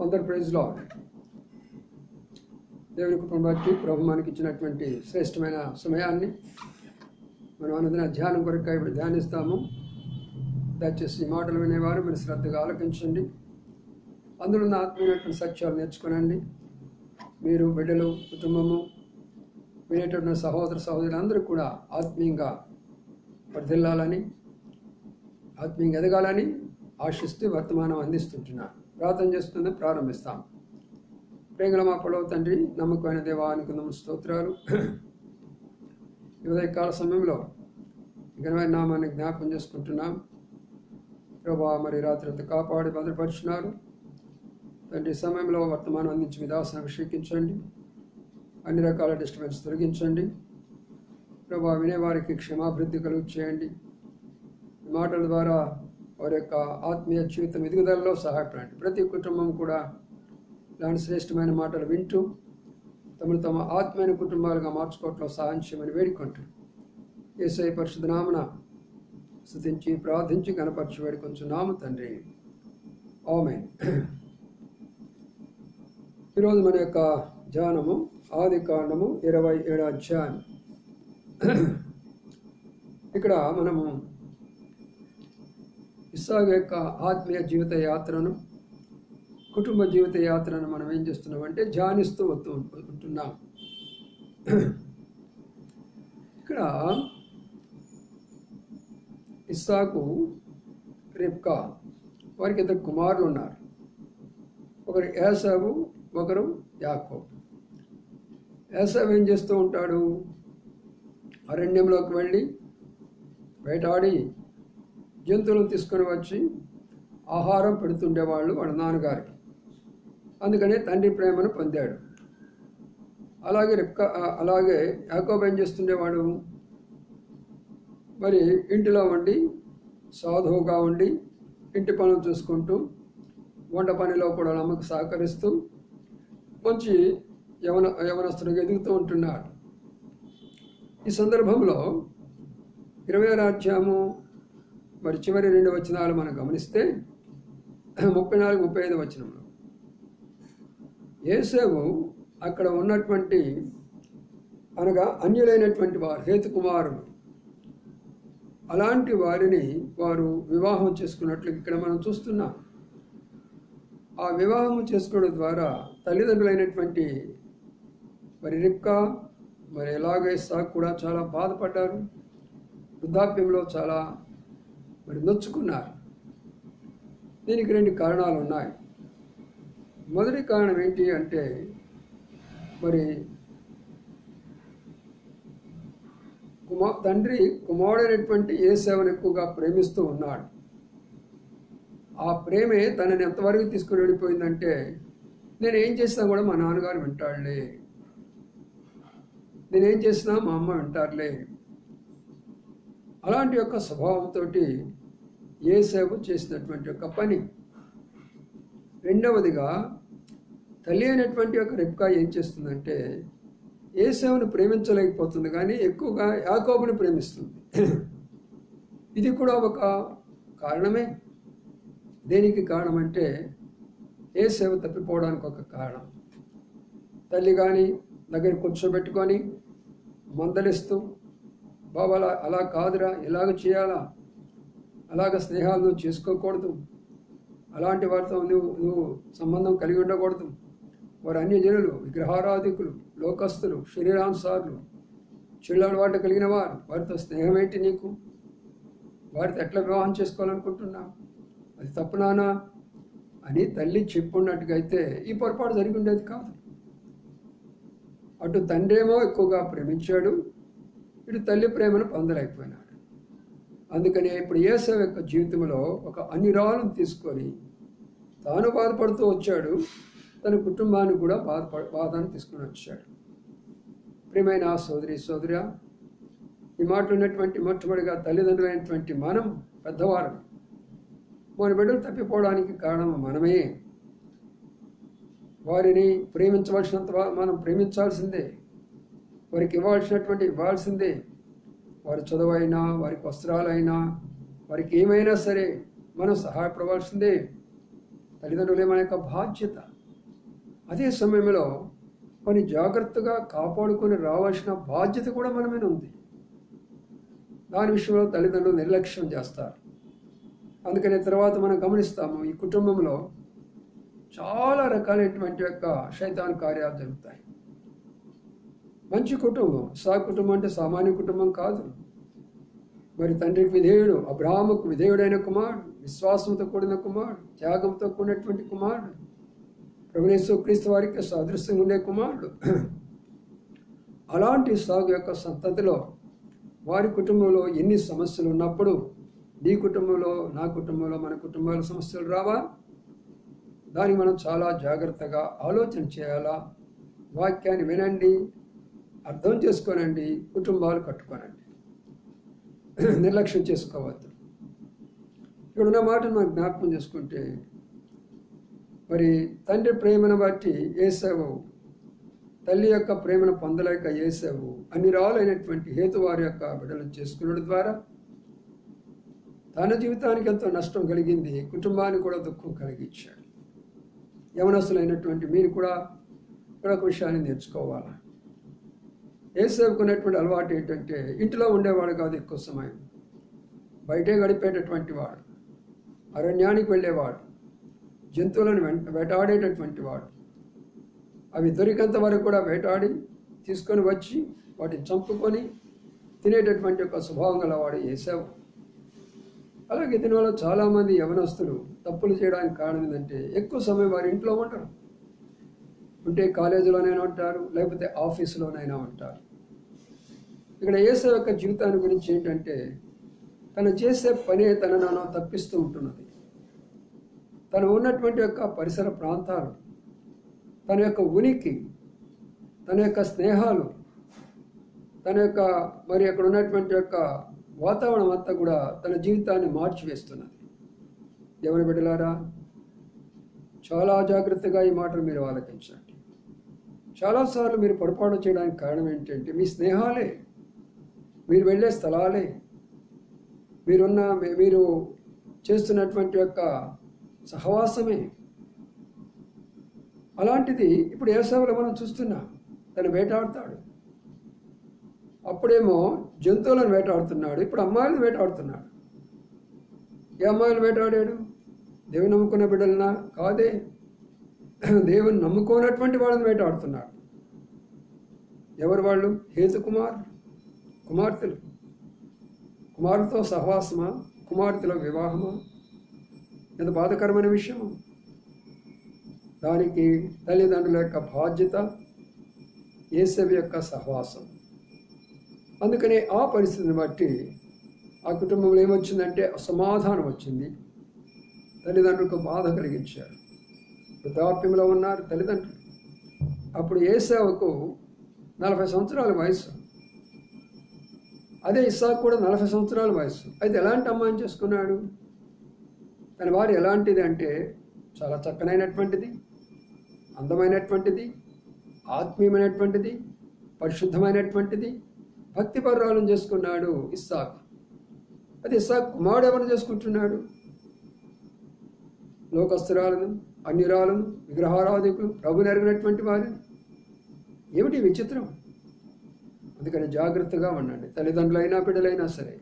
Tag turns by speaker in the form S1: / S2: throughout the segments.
S1: అందరు praise lord. దేవుని కృపను బట్టి ప్రభు మనకి ఇచ్చినటువంటి శ్రేష్టమైన సమయాన్ని మనం అనుదిన ధ్యానం కొరకై ధ్యానిస్తాము. దయచేసి ఈ మాటలు వినేవారు మీరు శ్రద్ధగా ఆలకించండి. అందులో ఉన్న ఆత్మీయమైనటువంటి సత్యాలు నేర్చుకోనండి. మీరు బిడ్డలు, కుటుంబము, వినేటటువంటి సహోదర సహోదరులందరూ కూడా ఆత్మీయంగా వర్ధిల్లాలని, ఆత్మీయంగా ఎదగాలని ఆశిస్తూ వర్తమానం అందిస్తుంటున్నాను. ప్రార్థన చేస్తున్న ప్రారంభిస్తాం. ప్రేంగళ మా పొడవు తండ్రి, నమ్మకమైన దేవానికి స్తోత్రాలు. ఈ ఉదయకాల సమయంలో ఘనమైన నామాన్ని జ్ఞాపకం చేసుకుంటున్నాం. ప్రభా మరి రాత్రి అంతా కాపాడి భద్రపరుచున్నారు తండ్రి. సమయంలో వర్తమానం అందించి మీ దాసుని అభిషేకించండి. అన్ని రకాల డిస్టర్బెన్స్ తొలగించండి. ప్రభా వినేవారికి క్షమాభివృద్ధి కలుగు చేయండి. ఈ మాటల ద్వారా వారి యొక్క ఆత్మీయ జీవితం ఎదుగుదలలో సహాయపడండి. ప్రతి కుటుంబం కూడా ఇలాంటి శ్రేష్టమైన మాటలు వింటూ తమను తమ ఆత్మీయ కుటుంబాలుగా మార్చుకోవట్లో సహాయం చేయమని వేడుకుంటారు. యేసయ్య పరిశుద్ధ నామమున స్తుతించి ప్రార్థించి గణపరచి వేడుకొంచున్నాము తండ్రి. ఆమేన్. ఈరోజు మన యొక్క ధ్యానము ఆదికాండము 27వ అధ్యాయం. ఇక్కడ మనము ఇస్సాకు యొక్క ఆత్మీయ జీవిత యాత్రను, కుటుంబ జీవిత యాత్రను మనం ఏం చేస్తున్నామంటే ధ్యానిస్తూ ఉంటున్నాం. ఇక్కడ ఇస్సాకు, రిబ్కా, వారికి ఇద్దరు కుమారులు ఉన్నారు. ఒకరు ఏసావు, ఒకరు యాకోబు. ఏసావు ఏం చేస్తూ ఉంటాడు? అరణ్యంలోకి వెళ్ళి వేటాడి జంతువులను తీసుకొని వచ్చి ఆహారం పెడుతుండేవాళ్ళు వాళ్ళ నాన్నగారికి. అందుకనే తండ్రి ప్రేమను పొందాడు. అలాగే యాకోబు ఏం చేస్తుండేవాడు? మరి ఇంటిలో ఉండి సాధువుగా ఉండి ఇంటి పనులు చూసుకుంటూ వంట పనిలో కూడా అమ్మకు సహకరిస్తూ మంచి యవనస్తుడిగా ఎదుగుతూ ఉంటున్నాడు. ఈ సందర్భంలో 20వ అధ్యాయము మరి చివరి 2 వచనాలు మనం గమనిస్తే 34-35 వచనంలో యేసేపు అక్కడ ఉన్నటువంటి అనగా అన్యులైనటువంటి వారు, హేతు కుమారులు, అలాంటి వారిని వారు వివాహం చేసుకున్నట్లు ఇక్కడ మనం చూస్తున్నాం. ఆ వివాహం చేసుకోవడం ద్వారా తల్లిదండ్రులైనటువంటి మరి రిబ్కా మరి ఎలాగో ఇస్సాకు కూడా చాలా బాధపడ్డారు. వృద్ధాప్యంలో చాలా మరి నొచ్చుకున్నారు. దీనికి 2 కారణాలు ఉన్నాయి. మొదటి కారణం ఏంటి అంటే మరి తండ్రి కుమారుడైనటువంటి ఏసావును ఎక్కువగా ప్రేమిస్తూ ఉన్నాడు. ఆ ప్రేమే తనని ఎంతవరకు తీసుకుని వెళ్ళిపోయిందంటే, నేనేం చేసినా కూడా మా నాన్నగారు వింటాడులే, నేనేం చేసినా మా అమ్మ వింటారులే, అలాంటి యొక్క స్వభావంతో యేసేపు చేసినటువంటి ఒక పని. రెండవదిగా తల్లి అయినటువంటి ఒక రిబ్కా ఏం చేస్తుందంటే యేసేపును ప్రేమించలేకపోతుంది, కానీ ఎక్కువగా యాకోబుని ప్రేమిస్తుంది. ఇది కూడా ఒక కారణమే. దేనికి కారణం అంటే యేసేపు తప్పిపోవడానికి ఒక కారణం. తల్లి కానీ దగ్గర కూర్చోబెట్టుకొని మందలిస్తూ, బాబా అలా కాదురా, ఇలాగ చేయాలా, అలాగ స్నేహాలు నువ్వు చేసుకోకూడదు, అలాంటి వారితో నువ్వు సంబంధం కలిగి ఉండకూడదు, వారు అన్యజనులు, విగ్రహారాధికులు, లోకస్తులు, శరీరానుసారులు, చెల్లవాటు కలిగిన వారు, వారితో స్నేహం ఏంటి నీకు, వారితో ఎట్లా వివాహం చేసుకోవాలనుకుంటున్నావు, అది తప్పు నానా అని తల్లి చెప్పున్నట్టుగా అయితే ఈ పొరపాటు జరిగి ఉండేది కాదు. అటు తండ్రేమో ఎక్కువగా ప్రేమించాడు, ఇటు తల్లి ప్రేమను పొందలేకపోయినాడు. అందుకని ఇప్పుడు యేసేపు యొక్క జీవితంలో ఒక అన్యురాలను తీసుకొని తాను బాధపడుతూ వచ్చాడు, తన కుటుంబాన్ని కూడా బాధను తీసుకొని వచ్చాడు. ప్రియమైన సోదరా, ఈ మాటలు ఉన్నటువంటి మొట్టమొదటిగా తల్లిదండ్రులైనటువంటి మనం పెద్దవారు, మన బిడ్డలు తప్పిపోవడానికి కారణం మనమే. వారిని ప్రేమించవలసినంత మనం ప్రేమించాల్సిందే, వారికి ఇవ్వాల్సిందే. వారి చదువైనా, వారికి వస్త్రాలైనా, వారికి ఏమైనా సరే మనం సహాయపడవలసిందే. తల్లిదండ్రులే మన యొక్క బాధ్యత. అదే సమయంలో కొన్ని జాగ్రత్తగా కాపాడుకొని రావాల్సిన బాధ్యత కూడా మన మీద ఉంది. దాని విషయంలో తల్లిదండ్రులు నిర్లక్ష్యం చేస్తారు. అందుకనే తర్వాత మనం గమనిస్తాము, ఈ కుటుంబంలో చాలా రకాలైనటువంటి యొక్క శైతాను కార్యాలు జరుగుతాయి. మంచి కుటుంబం, కుటుంబం అంటే సామాన్య కుటుంబం కాదు. మరి తండ్రికి విధేయుడు, అబ్రాహాముకు విధేయుడైన కుమారుడు, విశ్వాసంతో కూడిన కుమారుడు, త్యాగంతో కూడినటువంటి కుమారుడు, ప్రభువైన యేసుక్రీస్తు వారికి సాదృశ్యంగా ఉండే కుమారుడు. అలాంటి సాగు యొక్క సంతతిలో వారి కుటుంబంలో ఎన్ని సమస్యలు ఉన్నప్పుడు నీ కుటుంబంలో, నా కుటుంబంలో, మన కుటుంబాల సమస్యలు రావా? దానికి మనం చాలా జాగ్రత్తగా ఆలోచన చేయాలా. వాక్యాన్ని వినండి, అర్థం చేసుకోనండి, కుటుంబాలు కట్టుకోనండి, నిర్లక్ష్యం చేసుకోవద్దు. ఇక్కడ ఉన్న మాటను మనం జ్ఞాపకం చేసుకుంటే, మరి తండ్రి ప్రేమను బట్టి ఏశావు, తల్లి యొక్క ప్రేమను పొందలేక ఏశావు అన్ని రాలైనటువంటి హేతువారి యొక్క బిడ్డలను చేసుకున్నడం ద్వారా తన జీవితానికి ఎంతో నష్టం కలిగింది, కుటుంబానికి కూడా దుఃఖం కలిగించాడు. యవనస్తులైనటువంటి మీరు కూడా ఇక్కడ ఒక విషయాన్ని నేర్చుకోవాలి. ఏసేపుకున్నటువంటి అలవాటు ఏంటంటే, ఇంటిలో ఉండేవాడు కాదు, ఎక్కువ సమయం బయటే గడిపేటటువంటి వాడు, అరణ్యానికి వెళ్ళేవాడు, జంతువులను వేటాడేటటువంటి వాడు, అవి దొరికేంత వరకు కూడా వేటాడి తీసుకొని వచ్చి వాటిని చంపుకొని తినేటటువంటి ఒక స్వభావం గలవాడు ఏశావు. అలాగే దీనివల్ల చాలామంది యవనస్తులు తప్పులు చేయడానికి కారణం ఏంటంటే, ఎక్కువ సమయం వారి ఇంట్లో ఉంటారు. ఉంటే కాలేజీలోనైనా ఉంటారు, లేకపోతే ఆఫీసులోనైనా ఉంటారు. ఇక్కడ ఏశావు యొక్క జీవితాన్ని గురించి ఏంటంటే, తను చేసే పనే తనను తప్పిస్తూ ఉంటున్నది. తను ఉన్నటువంటి యొక్క పరిసర ప్రాంతాలు, తన యొక్క ఉనికి, తన యొక్క స్నేహాలు, తన యొక్క మరి అక్కడ ఉన్నటువంటి యొక్క వాతావరణం అంతా కూడా తన జీవితాన్ని మార్చివేస్తున్నది. ఎవరి బిడ్డలారా, చాలా జాగ్రత్తగా ఈ మాటలు మీరు ఆలకించండి. చాలాసార్లు మీరు పొరపాటు చేయడానికి కారణం ఏంటంటే, మీ స్నేహాలే, మీరు వెళ్ళే స్థలాలే, మీరు చేస్తున్నటువంటి యొక్క సహవాసమే. అలాంటిది ఇప్పుడు ఏశావులో మనం చూస్తున్నాం. తను వేటాడుతాడు, అప్పుడేమో జంతువులను వేటాడుతున్నాడు, ఇప్పుడు అమ్మాయిలను వేటాడుతున్నాడు. ఏ అమ్మాయిలు వేటాడాడు? దేవుని నమ్ముకున్న బిడ్డలనా? కాదే, దేవుని నమ్ముకోనటువంటి వాళ్ళని వేటాడుతున్నాడు. ఎవరు వాళ్ళు? హేతు కుమార్తెలు. కుమారుతో సహవాసమా? కుమార్తెల వివాహమా? ఎంత బాధకరమైన విషయము. దానికి తల్లిదండ్రుల యొక్క బాధ్యత, యేసవి యొక్క సహవాసం. అందుకనే ఆ పరిస్థితిని బట్టి ఆ కుటుంబంలో ఏమొచ్చిందంటే అసమాధానం వచ్చింది. తల్లిదండ్రులకు బాధ కలిగించారు. వృద్ధాప్యంలో ఉన్నారు తల్లిదండ్రులు. అప్పుడు ఏశావుకు 40 సంవత్సరాల వయసు, అదే ఇస్సాకు కూడా 40 సంవత్సరాల వయసు. అయితే ఎలాంటి అమ్మాయిని చేసుకున్నాడు? తన భార్య ఎలాంటిది అంటే, చాలా చక్కనైనటువంటిది, అందమైనటువంటిది, ఆత్మీయమైనటువంటిది, పరిశుద్ధమైనటువంటిది, భక్తిపరురాలను చేసుకున్నాడు ఇస్సాకు. అది ఇస్సాకు కుమారుడు ఎవరిని చేసుకుంటున్నాడు? లోకస్తురాలను, అన్యురాలను, విగ్రహారాధికులు, ప్రభుని ఎరిగినటువంటి వారిని. ఏమిటి విచిత్రం? అందుకని జాగ్రత్తగా ఉండండి, తల్లిదండ్రులైనా బిడ్డలైనా సరే.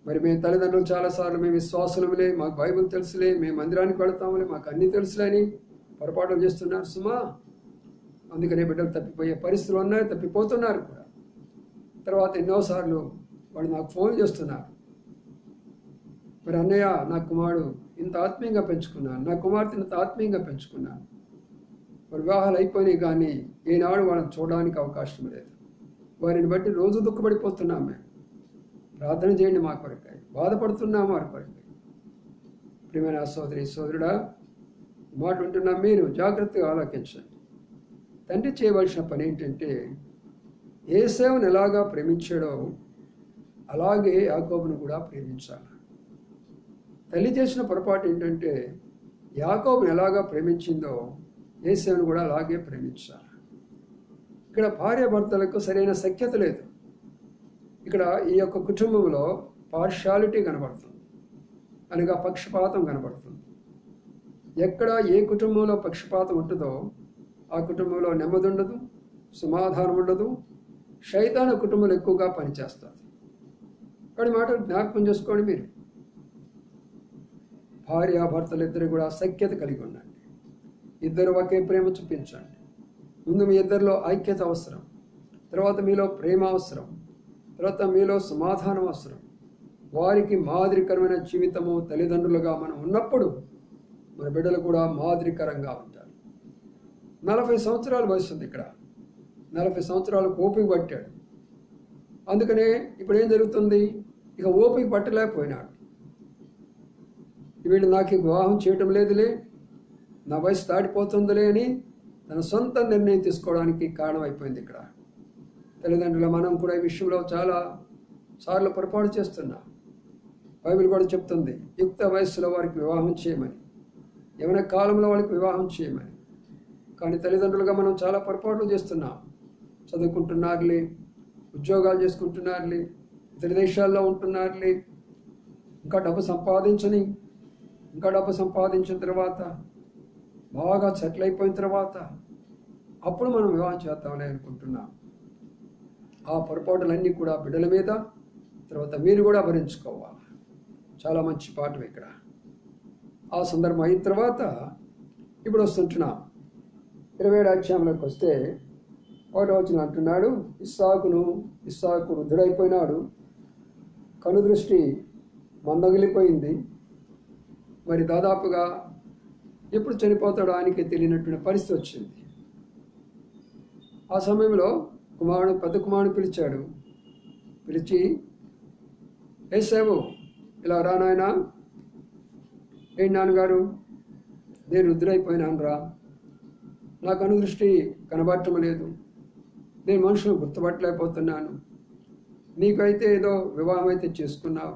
S1: మరి మేము తల్లిదండ్రులు చాలాసార్లు మేము విశ్వాసులములే, మాకు బైబిల్ తెలుసులే, మేము మందిరానికి వెళతాములే, మాకు అన్నీ తెలుసులేని పొరపాట్లు చేస్తున్నారు సుమా. అందుకనే బిడ్డలు తప్పిపోయే పరిస్థితులు ఉన్నాయి, తప్పిపోతున్నారు కూడా. తర్వాత ఎన్నోసార్లు వాడు నాకు ఫోన్ చేస్తున్నారు, మరి అన్నయ్య నా కుమారుడు ఇంత ఆత్మీయంగా పెంచుకున్నాను, నా కుమార్తెని ఇంత ఆత్మీయంగా పెంచుకున్నాను, మరి వివాహాలు అయిపోయినాయి కానీ ఈనాడు వాళ్ళని చూడడానికి అవకాశం లేదు. వారిని బట్టి రోజు దుఃఖపడిపోతున్నాం. మేము ప్రార్థన చేయండి మా కొరకై, బాధపడుతున్నాం వారి కొరకై. ప్రియమైన సోదరుడా, మాట వింటున్నాం, మీరు జాగ్రత్తగా ఆలోచించండి. తండ్రి చేయవలసిన పని ఏంటంటే, ఏశావును ఎలాగా ప్రేమించాడో అలాగే యాకోబును కూడా ప్రేమించాలి. తల్లి చేసిన పొరపాటు ఏంటంటే, యాకోబును ఎలాగా ప్రేమించిందో ఏశావును కూడా అలాగే ప్రేమించాలి. ఇక్కడ భార్యాభర్తలకు సరైన సఖ్యత లేదు. ఇక్కడ ఈ యొక్క కుటుంబంలో పార్షాలిటీ కనబడుతుంది, అనగా పక్షపాతం కనబడుతుంది. ఎక్కడ ఏ కుటుంబంలో పక్షపాతం ఉంటుందో ఆ కుటుంబంలో నెమ్మది ఉండదు, సమాధానం ఉండదు. శైతాను కుటుంబాలు ఎక్కువగా పనిచేస్తుంది. కానీ మాట జ్ఞాపకం చేసుకోండి, మీరు భార్యాభర్తలు ఇద్దరు కూడా సఖ్యత కలిగి ఉండండి. ఇద్దరు ఒకే ప్రేమ చూపించండి. ముందు మీ ఇద్దరిలో ఐక్యత అవసరం, తర్వాత మీలో ప్రేమ అవసరం, తర్వాత మీలో సమాధానం అవసరం. వారికి మాదిరికరమైన జీవితము తల్లిదండ్రులుగా మనం ఉన్నప్పుడు మన బిడ్డలు కూడా మాదిరికరంగా ఉంటారు. 40 సంవత్సరాల వయసు ఉంది ఇక్కడ. 40 సంవత్సరాలకు ఓపిక పట్టాడు. అందుకనే ఇప్పుడు ఏం జరుగుతుంది, ఇక ఓపిక పట్టలేకపోయినాడు. వీళ్ళు నాకు వివాహం చేయటం లేదులే, నా వయసు దాటిపోతుందిలే అని తన సొంత నిర్ణయం తీసుకోవడానికి కారణమైపోయింది ఇక్కడ. తల్లిదండ్రుల మనం కూడా ఈ విషయంలో చాలా సార్లు పొరపాటు చేస్తున్నాం. బైబిల్ కూడా చెప్తుంది యుక్త వయస్సులో వారికి వివాహం చేయమని, యవన కాలంలో వాళ్ళకి వివాహం చేయమని. కానీ తల్లిదండ్రులుగా మనం చాలా పొరపాట్లు చేస్తున్నాం. చదువుకుంటున్నారులే, ఉద్యోగాలు చేసుకుంటున్నారులే, ఇతర దేశాల్లో ఉంటున్నారులే, ఇంకా డబ్బు సంపాదించిన తర్వాత బాగా సెటిల్ అయిపోయిన తర్వాత అప్పుడు మనం వివాహం చేద్దామని అనుకుంటున్నాం. ఆ పొరపాటులన్నీ కూడా బిడ్డల మీద తర్వాత మీరు కూడా భరించుకోవాలి. చాలా మంచి పాఠం ఇక్కడ. ఆ సందర్భం అయిన తర్వాత ఇప్పుడు వస్తుంటున్నాం 27 అధ్యాయంలోకి వస్తే 1వ వచనం అంటున్నాడు, ఇస్సాకు వృద్ధుడైపోయినాడు, కనుదృష్టి మందగిలిపోయింది. మరి దాదాపుగా ఎప్పుడు చనిపోతాడో ఆయనకి తెలియనటువంటి పరిస్థితి వచ్చింది. ఆ సమయంలో పెద్ద కుమారుడు పిలిచాడు. పిలిచి, ఏసేవు ఇలా రా నాయనా. ఏంటి నాన్నగారు, నేను వృద్ధుడైపోయినాను రా, నాకు అనుదృష్టి కనబడటం లేదు, నేను మనుషులు గుర్తుపట్టలేకపోతున్నాను. నీకైతే ఏదో వివాహం అయితే చేసుకున్నావు,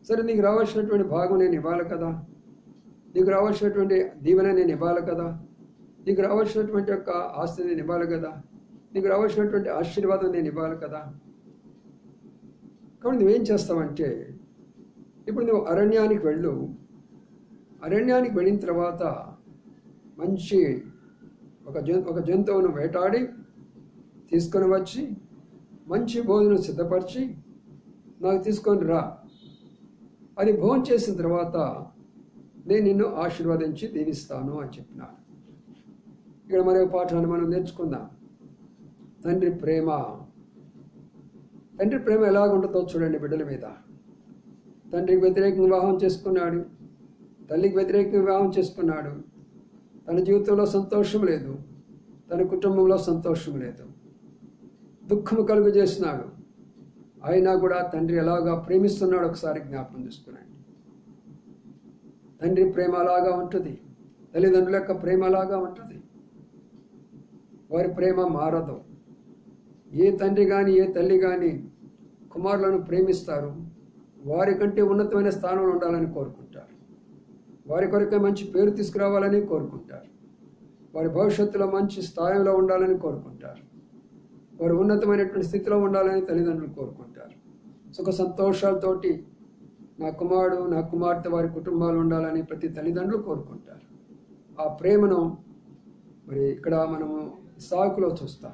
S1: సరే నీకు రావాల్సినటువంటి భాగం నేను ఇవ్వాలి కదా, నీకు రావాల్సినటువంటి దీవెన నేను ఇవ్వాలి కదా, నీకు రావాల్సినటువంటి యొక్క ఆస్తి నేను ఇవ్వాలి కదా, నీకు రావాల్సినటువంటి ఆశీర్వాదం నేను ఇవ్వాలి కదా. కాబట్టి నువ్వేం చేస్తావంటే, ఇప్పుడు నువ్వు అరణ్యానికి వెళ్ళు. అరణ్యానికి వెళ్ళిన తర్వాత మంచి ఒక జంతువును వేటాడి తీసుకొని వచ్చి మంచి భోజనం సిద్ధపరిచి నాకు తీసుకొని రా. అది భోజనం చేసిన తర్వాత నేను నిన్ను ఆశీర్వదించి దీవిస్తాను అని చెప్పినాను. ఇక్కడ మరో పాఠాన్ని మనం నేర్చుకుందాం. తండ్రి ప్రేమ ఎలాగుంటుందో చూడండి బిడ్డల మీద. తండ్రికి వ్యతిరేకంగా వివాహం చేసుకున్నాడు, తల్లికి వ్యతిరేకంగా వివాహం చేసుకున్నాడు. తన జీవితంలో సంతోషం లేదు, తన కుటుంబంలో సంతోషం లేదు, దుఃఖము కలుగు చేసినాడు. అయినా కూడా తండ్రి ఎలాగా ప్రేమిస్తున్నాడు ఒకసారి జ్ఞాపకం చేసుకున్నాడు. తండ్రి ప్రేమ అలాగా ఉంటుంది, తల్లిదండ్రుల యొక్క ప్రేమ అలాగా ఉంటుంది. వారి ప్రేమ మారదు. ఏ తండ్రి కానీ ఏ తల్లి కానీ కుమారులను ప్రేమిస్తారు, వారి కంటే ఉన్నతమైన స్థానంలో ఉండాలని కోరుకుంటారు, వారి కొరకే మంచి పేరు తీసుకురావాలని కోరుకుంటారు, వారి భవిష్యత్తులో మంచి స్థాయిలో ఉండాలని కోరుకుంటారు, వారు ఉన్నతమైనటువంటి స్థితిలో ఉండాలని తల్లిదండ్రులు కోరుకుంటారు. సుఖ సంతోషాలతోటి నా కుమారుడు నా కుమార్తె వారి కుటుంబాలు ఉండాలని ప్రతి తల్లిదండ్రులు కోరుకుంటారు. ఆ ప్రేమను మరి ఇక్కడ మనము ఇస్సాకులో చూస్తాం.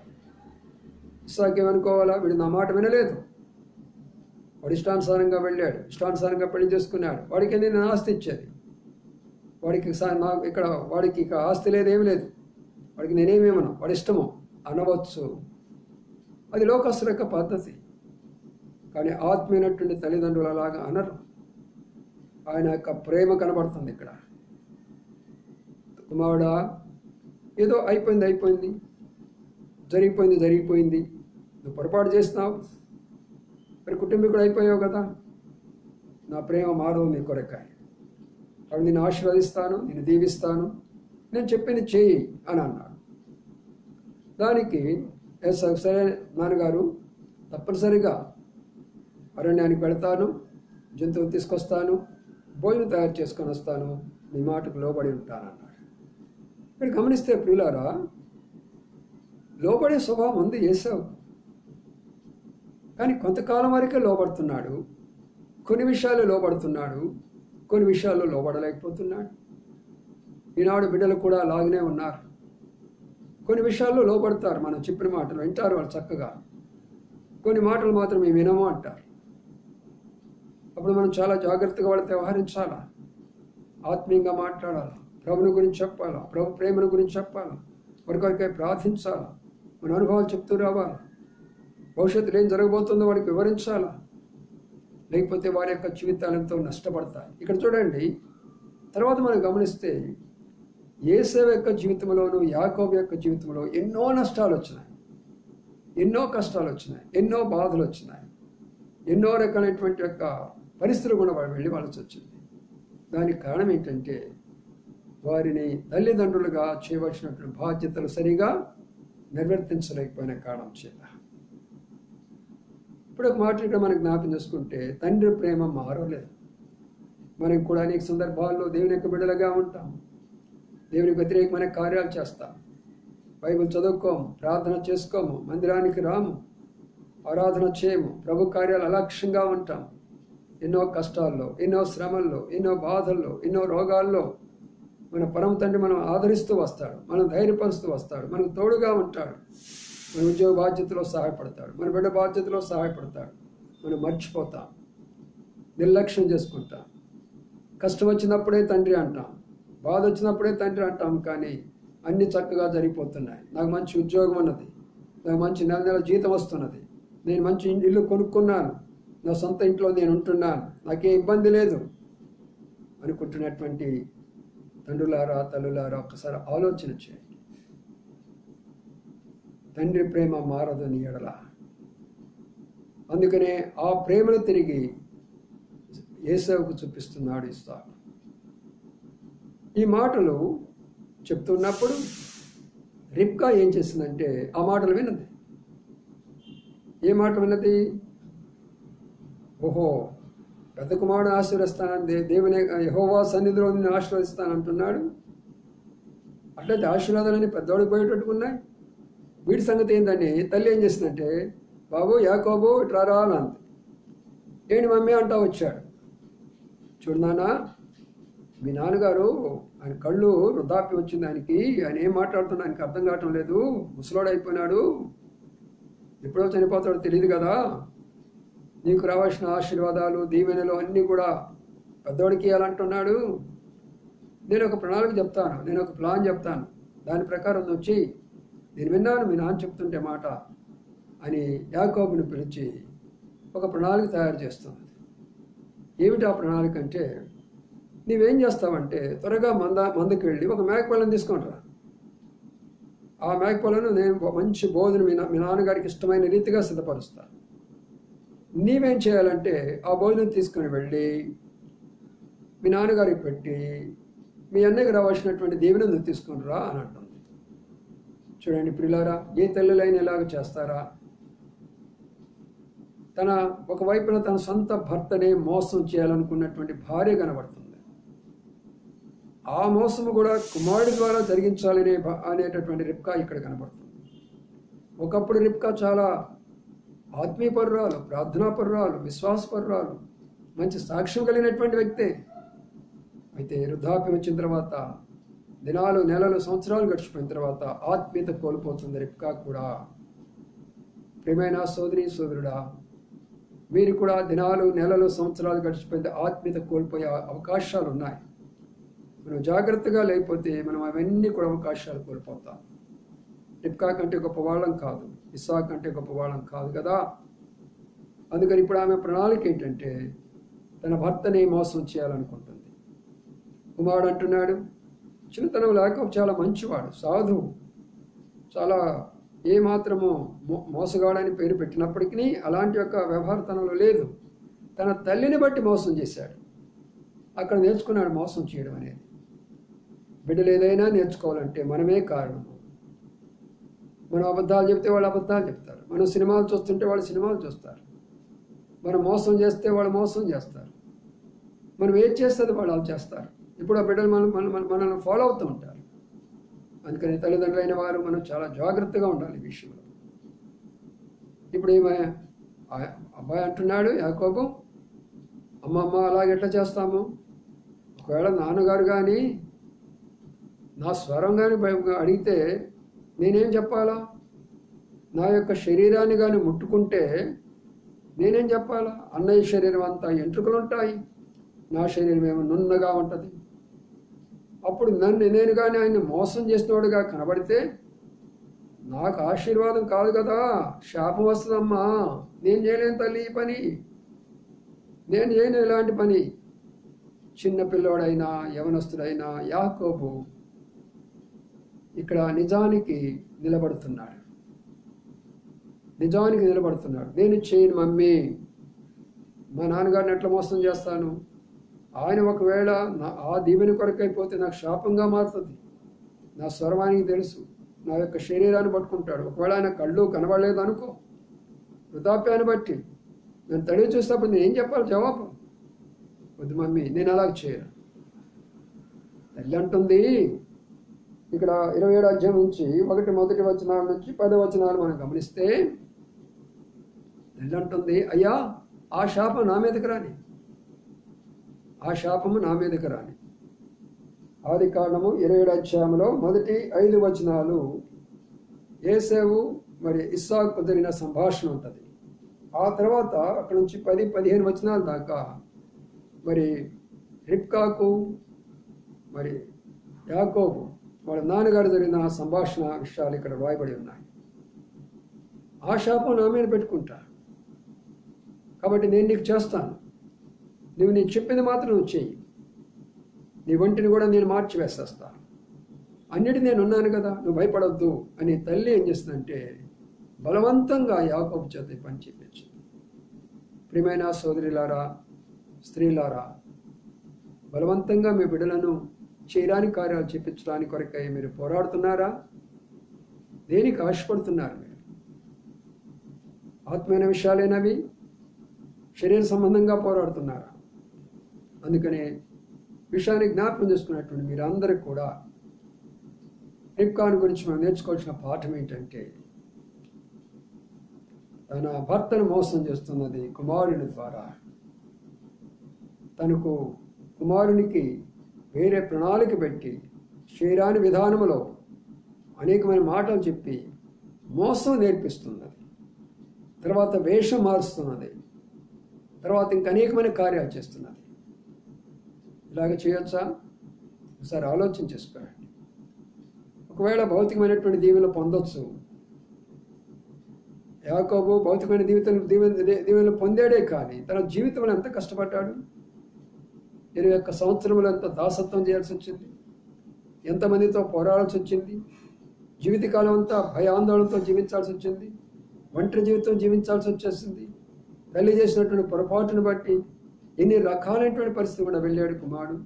S1: ఇస్సాకు ఏమనుకోవాలా, వీడు నా మాట వినలేదు, వాడు ఇష్టానుసారంగా వెళ్ళాడు, ఇష్టానుసారంగా పెళ్లి చేసుకున్నాడు, వాడికి నేను ఆస్తి ఇచ్చేది, వాడికి ఇక ఆస్తి లేదు, ఏమి లేదు, వాడికి నేనేమేమను, వాడి ఇష్టము అనవచ్చు. అది లోకస్తుల యొక్క పద్ధతి. కానీ ఆత్మీయనటువంటి తల్లిదండ్రులు అలాగా అనరు. ఆయన యొక్క ప్రేమ కనబడుతుంది ఇక్కడ. కుమారుడా, ఏదో అయిపోయింది, జరిగిపోయింది, నువ్వు పొరపాటు చేస్తున్నావు, మరి కుటుంబీకుడు అయిపోయావు కదా, నా ప్రేమ మారదు నీ కొరకాయ, అవి నేను ఆశీర్వదిస్తాను, నేను దీవిస్తాను, నేను చెప్పింది చేయి అని అన్నాడు. దానికి సరే నాన్నగారు, తప్పనిసరిగా అరణ్యానికి వెళతాను, జంతువులు తీసుకొస్తాను, భోజనం తయారు చేసుకొని వస్తాను, మీ మాటకు లోబడి ఉంటానన్నాడు. ఇక్కడ గమనిస్తే ప్రియులారా, లోబడే స్వభావం ఉంది ఏసావు. కానీ కొంతకాలం వరకే లోబడుతున్నాడు, కొన్ని విషయాల్లో లోబడుతున్నాడు, కొన్ని విషయాల్లో లోబడలేకపోతున్నాడు. ఈనాడు బిడ్డలు కూడా అలాగనే ఉన్నారు. కొన్ని విషయాల్లో లోపడతారు, మనం చెప్పిన మాటలు వింటారు వాళ్ళు చక్కగా, కొన్ని మాటలు మాత్రం మేము వినము అంటారు. అప్పుడు మనం చాలా జాగ్రత్తగా వాళ్ళతో వ్యవహరించాలా, ఆత్మీయంగా మాట్లాడాలా, ప్రభుని గురించి చెప్పాలా, ప్రభు ప్రేమను గురించి చెప్పాలా, వారికొరికై ప్రార్థించాలా, మన అనుభవాలు చెప్తూ రావాలా, భవిష్యత్తులో ఏం జరగబోతుందో వాడికి వివరించాలా. లేకపోతే వారి యొక్క జీవితాలు ఎంతో నష్టపడతాయి. ఇక్కడ చూడండి, తర్వాత మనం గమనిస్తే యేసేపు యొక్క జీవితంలోనూ యాకోబు యొక్క జీవితంలో ఎన్నో నష్టాలు వచ్చినాయి, ఎన్నో కష్టాలు వచ్చినాయి, ఎన్నో బాధలు వచ్చినాయి, ఎన్నో రకాలైనటువంటి యొక్క పరిస్థితులు కూడా వాళ్ళు వెళ్ళివాల్సి వచ్చింది. దానికి కారణం ఏంటంటే వారిని తల్లిదండ్రులుగా చేయవలసినటువంటి బాధ్యతలు సరిగా నిర్వర్తించలేకపోయిన కారణం చేత. ఇప్పుడు ఒక మాట ఇక్కడ మనం జ్ఞాపకం చేసుకుంటే, తండ్రి ప్రేమ మారలేదు. మనం కూడా అనేక సందర్భాల్లో దేవుని యొక్క బిడ్డలుగా ఉంటాం, దేవునికి వ్యతిరేకమైన కార్యాలు చేస్తాం, బైబిల్ చదువుకోము, ప్రార్థన చేసుకోము, మందిరానికి రాము, ఆరాధన చేయము, ప్రభు కార్యాలు అలక్ష్యంగా ఉంటాం. ఎన్నో కష్టాల్లో, ఎన్నో శ్రమల్లో, ఎన్నో బాధల్లో, ఎన్నో రోగాల్లో మన పరమ తండ్రి మనం ఆదరిస్తూ వస్తాడు, మనం ధైర్యపరుస్తూ వస్తాడు, మనకు తోడుగా ఉంటాడు, మన ఉద్యోగ బాధ్యతలో సహాయపడతాడు, మన బిడ్డ బాధ్యతలో సహాయపడతాడు. మనం మర్చిపోతాం, నిర్లక్ష్యం చేసుకుంటాం. కష్టం వచ్చినప్పుడే తండ్రి అంటాం, బాధ వచ్చినప్పుడే తండ్రి అంటాం. కానీ అన్నీ చక్కగా జరిగిపోతున్నాయి, నాకు మంచి ఉద్యోగం ఉన్నది, నాకు మంచి నెల నెల జీతం వస్తున్నది, నేను మంచి ఇల్లు కొనుక్కున్నాను, నా సొంత ఇంట్లో నేను ఉంటున్నాను, నాకే ఇబ్బంది లేదు అనుకుంటున్నటువంటి తండ్రులారా, తల్లులారా, ఒక్కసారి ఆలోచన చేయండి. తండ్రి ప్రేమ మారదు నీ ఎడల. అందుకనే ఆ ప్రేమను తిరిగి యేసేపుకు చూపిస్తున్నాడు ఇస్సాకు. ఈ మాటలు చెప్తున్నప్పుడు రిబ్కా ఏం చేసిందంటే ఆ మాటలు విన్నది. ఏ మాట విన్నది? ఓహో, పెద్ద కుమారుడు ఆశీర్వదిస్తానని దేవుని యెహోవా సన్నిధిలో నిన్ను ఆశీర్వదిస్తానంటున్నాడు. అట్లయితే ఆశీర్వాదాలని పెద్దవాడికి పోయేటట్టుకున్నాయి. వీడి సంగతి ఏంటని తల్లి ఏం చేసిందంటే, బాబు యాకోబు ఇట్లా రా అంది. ఏంటి మమ్మీ అంటా వచ్చాడు. చూడు నాన్న, మీ నాన్నగారు ఆయన కళ్ళు వృద్ధాప్యం వచ్చింది, ఆయన ఏం మాట్లాడుతున్నా ఆయనకి అర్థం కావటం లేదు, ముసలోడు అయిపోయినాడు, ఎప్పుడో చనిపోతాడో తెలియదు కదా, నీకు రావాల్సిన ఆశీర్వాదాలు దీవెనలు అన్నీ కూడా పెద్దోడికి ఇవ్వాలంటున్నాడు. నేను ఒక ప్రణాళిక చెప్తాను, నేను ఒక ప్లాన్ చెప్తాను, దాని ప్రకారం వచ్చి నేను విన్నాను మీ నాన్న చెప్తుంటే మాట అని యాకోబుని పిలిచి ఒక ప్రణాళిక తయారు చేస్తున్నది. ఏమిటి ఆ ప్రణాళిక అంటే, నీవేం చేస్తావంటే త్వరగా మందకి వెళ్ళి ఒక మేకపిల్లని తీసుకొని రా. ఆ మేకపిల్లను నేను మంచి భోజనం మీ నాన్నగారికి ఇష్టమైన రీతిగా సిద్ధపరుస్తాను. నీవేం చేయాలంటే ఆ భోజనం తీసుకుని వెళ్ళి మీ నాన్నగారికి పెట్టి మీ అన్నయ్యకి రావాల్సినటువంటి దీవెనను తీసుకొని రా అని అంటుంది. చూడండి ప్రియులారా, ఏ తల్లులైనా ఇలాగ చేస్తారా? ఒకవైపున తన సొంత భర్తనే మోసం చేయాలనుకున్నటువంటి భార్య కనబడుతుంది. ఆ మోసము కూడా కుమారుడి ద్వారా జరిగించాలనే అనేటటువంటి రిబ్కా ఇక్కడ కనబడుతుంది. ఒకప్పుడు రిబ్కా చాలా ఆత్మీయపరురాలు, ప్రార్థనాపరురాలు, విశ్వాసపరురాలు, మంచి సాక్ష్యం కలిగినటువంటి వ్యక్తే. అయితే వృద్ధాప్యం వచ్చిన తర్వాత, దినాలు, నెలలు, సంవత్సరాలు గడిచిపోయిన తర్వాత ఆత్మీయత కోల్పోతుంది రిబ్కా కూడా. ప్రియమైన సోదరి సోదరుడా, మీరు కూడా దినాలు, నెలలు, సంవత్సరాలు గడిచిపోయిన ఆత్మీయత కోల్పోయే అవకాశాలు ఉన్నాయి. మనం జాగ్రత్తగా లేకపోతే మనం అవన్నీ కూడా అవకాశాలు కోల్పోతాం. రిబ్కా కంటే గొప్పవాళ్ళం కాదు, ఇస్సాకు కంటే గొప్పవాళ్ళం కాదు కదా. అందుకని ఇప్పుడు ఆమె ప్రణాళిక ఏంటంటే తన భర్తని మోసం చేయాలనుకుంటుంది. కుమారుడు అంటున్నాడు, చిన్నతనం యాకోబు చాలా మంచివాడు, సాధువు, చాలా ఏమాత్రము మోసగాడని పేరు పెట్టినప్పటికీ అలాంటి యొక్క వ్యవహారతనంలో లేదు. తన తల్లిని బట్టి మోసం చేశాడు. అక్కడ నేర్చుకున్నాడు మోసం చేయడం అనేది. బిడ్డలు ఏదైనా నేర్చుకోవాలంటే మనమే కారణము. మనం అబద్ధాలు చెప్తే వాళ్ళు అబద్ధాలు చెప్తారు, మనం సినిమాలు చూస్తుంటే వాళ్ళు సినిమాలు చూస్తారు, మనం మోసం చేస్తే వాళ్ళు మోసం చేస్తారు, మనం ఏది చేస్తే వాళ్ళు అలా చేస్తారు. ఇప్పుడు ఆ బిడ్డలు మనల్ని ఫాలో అవుతూ ఉంటారు. అందుకని తల్లిదండ్రులైన వారు మనం చాలా జాగ్రత్తగా ఉండాలి ఈ విషయంలో. ఇప్పుడు అబ్బాయి అంటున్నాడు యాకోబు, అమ్మమ్మ అలాగెట్లా చేస్తాము, ఒకవేళ నాన్నగారు కానీ నా స్వరం కానీ అడిగితే నేనేం చెప్పాలా? నా యొక్క శరీరాన్ని కానీ ముట్టుకుంటే నేనేం చెప్పాలా? అన్నయ్య శరీరం అంతా ఎంట్రుకలు ఉంటాయి, నా శరీరం ఏమో నున్నగా ఉంటుంది. అప్పుడు నేను కానీ ఆయన్ని మోసం చేసినవాడుగా కనబడితే నాకు ఆశీర్వాదం కాదు కదా, శాపం వస్తుందమ్మా. నేను చేయలేను తల్లి ఈ పని, నేను చేయను ఇలాంటి పని. చిన్నపిల్లోడైనా యవనస్తుడైనా యాకోబు ఇక్కడ నిజానికి నిలబడుతున్నాడు. నేను చేయను మమ్మీ, మా నాన్నగారిని ఎట్లా మోసం చేస్తాను? ఆయన ఒకవేళ ఆ దీవెన కొరకైపోతే నాకు శాపంగా మారుతుంది. నా స్వరమానికి తెలుసు, నా యొక్క శరీరాన్ని పట్టుకుంటాడు. ఒకవేళ ఆయన కళ్ళు కనబడలేదు అనుకో, వృద్ధాప్యాన్ని బట్టి నేను తడివి చూసినప్పుడు నేను ఏం చెప్పాలి జవాబు? వద్దు మమ్మీ, నేను అలాగ చేయను. తల్లి అంటుంది ఇక్కడ 27 అధ్యాయం నుంచి 1 వచనాల నుంచి 10 వచనాలు మనం గమనిస్తే, తల్లి అంటుంది, అయ్యా ఆ శాపం నా మీదకి రాని, ఆ శాపము నా మీదకి రాని. ఆది కాండము 27 అధ్యాయంలో 1-5 వచనాలు ఏసేవు మరి ఇస్సాకు జరిగిన సంభాషణ ఉంటుంది. ఆ తర్వాత అక్కడ నుంచి 10-15 వచనాల దాకా మరి రిబ్కాకు మరి యాకోబు వాళ్ళ నాన్నగారు జరిగిన సంభాషణ విషయాలు ఇక్కడ రాయబడి ఉన్నాయి. ఆ శాపం నా మీద పెట్టుకుంటా, కాబట్టి నేను నీకు చేస్తాను, నువ్వు నీకు చెప్పింది మాత్రం నువ్వు చెయ్యి, నీ ఒంటిని కూడా నేను మార్చివేసేస్తాను, అన్నిటి నేను ఉన్నాను కదా, నువ్వు భయపడొద్దు అని తల్లి ఏం చేస్తుందంటే బలవంతంగా యాకోబు చేత పని చెప్పించింది. ప్రియమైన సోదరులారా, స్త్రీలారా, బలవంతంగా మీ బిడ్డలను చేయడానికి కార్యాలు చెప్పించడానికి కొరకై మీరు పోరాడుతున్నారా? దేనికి ఆశపడుతున్నారు? మీరు ఆత్మైన విషయాలేనవి, శరీర సంబంధంగా పోరాడుతున్నారా? అందుకనే విషయాన్ని జ్ఞాపకం చేసుకున్నటువంటి మీరు అందరికీ కూడా రిబ్కాను గురించి మనం నేర్చుకోవాల్సిన పాఠం ఏంటంటే, తన భర్తను మోసం చేస్తున్నది కుమారుని ద్వారా. తనకు కుమారునికి వేరే ప్రణాళిక పెట్టి శరీరాని విధానములో అనేకమైన మాటలు చెప్పి మోసం నేర్పిస్తున్నది. తర్వాత వేషం మారుస్తున్నది. తర్వాత ఇంకా అనేకమైన కార్యాలు చేస్తున్నది. ఇలాగ చేయొచ్చా? ఒకసారి ఆలోచన చేసుకోండి. ఒకవేళ భౌతికమైనటువంటి దీవెనలు పొందొచ్చు. యాకోబు భౌతికమైన దీవెనలు పొందాడే కానీ తన జీవితంలో ఎంత కష్టపడ్డాడు. 21 సంవత్సరములు ఎంత దాసత్వం చేయాల్సి వచ్చింది, ఎంతమందితో పోరాడాల్సి వచ్చింది, జీవితకాలం అంతా భయాందోళనతో జీవించాల్సి వచ్చింది, ఒంటరి జీవితం జీవించాల్సి వచ్చేసింది. తల్లి చేసినటువంటి పొరపాటును బట్టి ఎన్ని రకాలైనటువంటి పరిస్థితి కూడా వెళ్ళాడు కుమారుడు.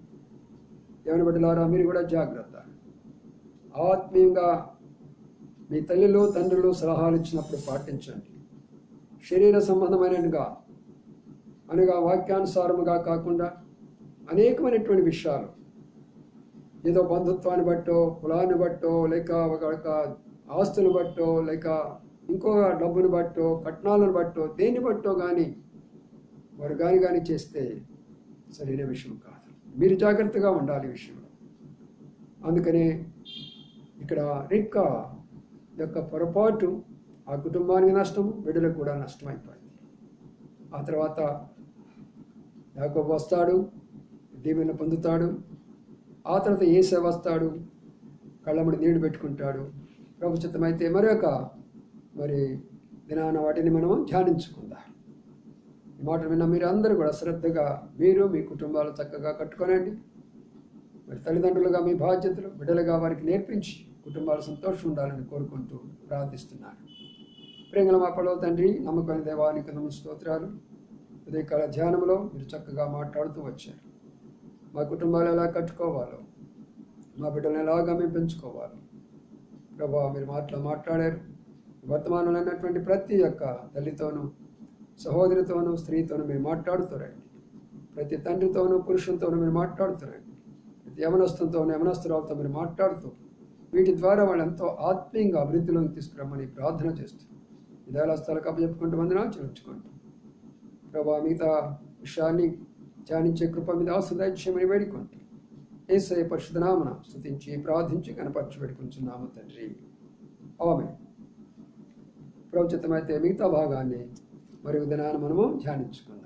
S1: ఎవరి బిడ్డలారా, మీరు కూడా జాగ్రత్త. ఆత్మీయంగా మీ తల్లిలో తండ్రులు సలహాలు ఇచ్చినప్పుడు పాటించండి. శరీర సంబంధమైనగా అనగా వాక్యానుసారముగా కాకుండా అనేకమైనటువంటి విషయాలు, ఏదో బంధుత్వాన్ని బట్టో, కులాన్ని బట్టో, లేక ఒక ఆస్తుని బట్టో, లేక ఇంకో డబ్బును బట్టో, కట్నాలను బట్టో, దేన్ని బట్టో కానీ వారు కానీ చేస్తే సరైన విషయం కాదు. మీరు జాగ్రత్తగా ఉండాలి ఈ విషయంలో. అందుకనే ఇక్కడ రిబ్కా యొక్క పొరపాటు ఆ కుటుంబానికి నష్టము, బిడ్డలకు కూడా నష్టమైపోయింది. ఆ తర్వాత యాకోబు వస్తాడు, దీవెన పొందుతాడు. ఆ తర్వాత ఏసావు వస్తాడు, కళ్ళముడి నీళ్లు పెట్టుకుంటాడు. ప్రభుచితమైతే మరి దినాన వాటిని మనం ధ్యానించుకుందాం. ఈ మాట విన్న మీరు అందరూ కూడా శ్రద్ధగా మీరు మీ కుటుంబాలు చక్కగా కట్టుకోనండి. మరి తల్లిదండ్రులుగా మీ బాధ్యతలు బిడ్డలుగా వారికి నేర్పించి కుటుంబాలు సంతోషం ఉండాలని కోరుకుంటూ ప్రార్థిస్తున్నాను. ప్రేమల మా పడవ తండ్రి, నమ్మకమైన దేవానికి స్తోత్రాలు. ఉదయకాల ధ్యానంలో మీరు చక్కగా మాట్లాడుతూ వచ్చారు. మా కుటుంబాలు ఎలా కట్టుకోవాలో, మా బిడ్డలను ఎలాగా మేము పెంచుకోవాలో ప్రభావ మీరు మాట్లాడారు. వర్తమానంలో ఉన్నటువంటి ప్రతి ఒక్క తల్లితోనూ, సహోదరితోనూ, స్త్రీతోనూ మీరు మాట్లాడుతారండి. ప్రతి తండ్రితోనూ, పురుషులతోనూ మీరు మాట్లాడుతారండి. ప్రతి యవనస్తులతోనూ, యవనస్తురాలతో మీరు మాట్లాడుతూ వీటి ద్వారా వాళ్ళు ఎంతో ఆత్మీయంగా అభివృద్ధిలోకి తీసుకురమ్మని ప్రార్థన చేస్తూ విధాల స్థలకు అప్పచెప్పుకుంటూ వందనాలు చెల్లించుకుంటూ ప్రభావ మిగతా విషయాన్ని ధ్యానించే కృప మీద ఆశీర్వదించమని వేడుకుంటూ యేసయ్య పరిశుద్ధ నామమున స్తుతించి ప్రార్థించి కనపరచి పెట్టుకుంటున్నాము తండ్రి. ఆమేన్. ప్రవచితమైతే మిగతా భాగాన్ని మరియు దినాన్ని మనము ధ్యానించుకుందాం.